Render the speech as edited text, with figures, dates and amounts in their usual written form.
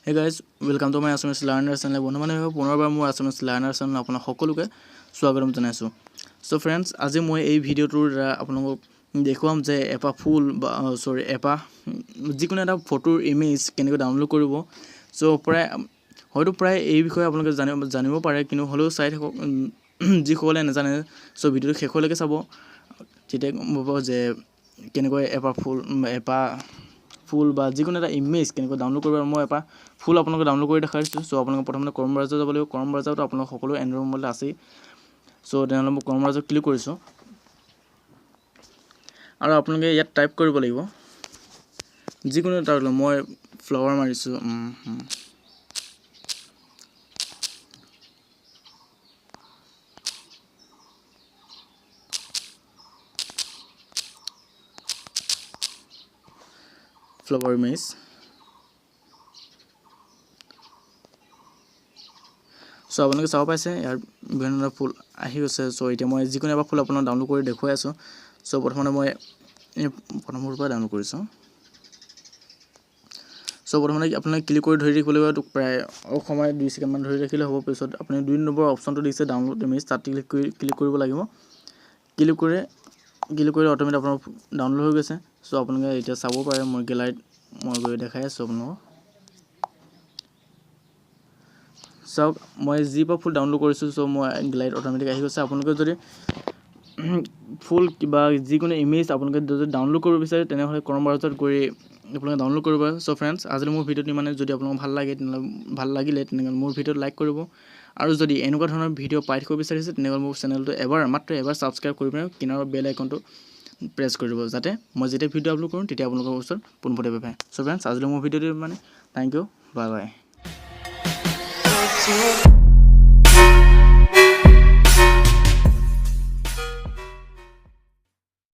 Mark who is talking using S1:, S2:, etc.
S1: Hey guys, welcome to my Assamese learner channel. বন্ধুମାନେ পুনৰবাৰ মোৰ Assamese learner channel আপোনাক সকলোকে স্বাগতম জনাইছো। So friends, আজি মই এই ভিডিওটোৰ আপোনালোকক দেখুৱাম যে এটা ফুল এটা যিকোনো এটা ফটোৰ ইমেজ কেনেকৈ ডাউনলোড কৰিব। So হয়তো প্ৰায় এই বিষয়ে আপোনালোকে জানিব পাৰে কিন্তু হলেও চাই থাকক যি সকলে নাজানে। So ভিডিওটো শেষলৈকে চাব তেতিয়া ক'ব যে কেনেকৈ এটা ফুল বা যিকোনো এটা ইমেজ কেনেকৈ ডাউনলোড কৰিব। মই এটা ফুল আপোনালোকে ডাউনলোড কৰি দেখাইছো। সো আপোনালোকে প্ৰথমতে ক্ৰম ব্ৰাউজাৰ যাব লাগিব। ক্ৰম ব্ৰাউজাৰত আপোনালোক সকলো এন্ড্ৰইড মোবাইল আছে। সো তেনেহ'লে মই ক্ৰম ব্ৰাউজাৰ ক্লিক কৰিছো আৰু আপোনালোকে ইয়াত টাইপ কৰিব লাগিব যিকোনো এটা মই ফ্লাৱাৰ মাৰিছো। ফ্লাৱাৰ ইমেজ সো আপোনালোকে চাব পাইছে ইয়াৰ বিভিন্ন ফুল আহি গৈছে। সো এতিয়া মই যিকোনো এটা ফুল আপোনাক ডাউনলোড কৰি দেখুৱাই আছো। সো প্ৰথমতে মই প্ৰথমৰ পৰা ডাউনলোড কৰিছো। সো প্ৰথমতে আপোনাক ক্লিক কৰি ধৰি ৰাখিব লাগিব। প্ৰায় সময় 2 সেকেন্ড মান ধৰি ৰাখিলে হ'ব। পিছত আপুনি 2 নম্বৰ অপচনটো দিছে ডাউনলোড ইমেজ, তাত ক্লিক কৰিব লাগিব। ক্লিক কৰি অটোমেটিক আপোনাৰ ডাউনলোড হৈ গৈছে। সো আপোনালোকে এতিয়া চাব পাৰে মোৰ গ্যালাৰীত মই গৈ দেখাই আছো আপোনাক। সো মই যি ফুল ডাউনলোড কৰিছো সো মই গ্যালাৰীত অটোমেটিক আহি গৈছে। আপোনালোকে যদি ফুল কিবা যিকোনো ইমেজ আপোনালোকে যদি ডাউনলোড কৰিব বিচাৰে তেনেহলে ক্ৰম ব্ৰাউজাৰত গৈ আপোনালোকে ডাউনলোড কৰিব। সো ফ্ৰেন্ডছ, আজি মোৰ ভিডিওটো মানে যদি আপোনালোক ভাল লাগিলে তেনেহলে মোৰ ভিডিওটো লাইক কৰিব আৰু যদি এনেকুৱা ধৰণৰ ভিডিও পাই থাকিব বিচাৰিছে তেনেহলে মোৰ চেনেলটো মাত্ৰ এবাৰ সাবস্ক্ৰাইব কৰি পিনে কিনাৰৰ বেল আইকনটো প্ৰেছ কৰি দিব যাতে মই যেতিয়া ভিডিও আপলোড কৰোঁ তেতিয়া আপোনালোকৰ ওচৰত পোনপটীয়াকৈ পায়। সো ফ্ৰেন্ডছ, আজি মোৰ ভিডিওটো মানে থ্যাংক ইউ, বাই বাই।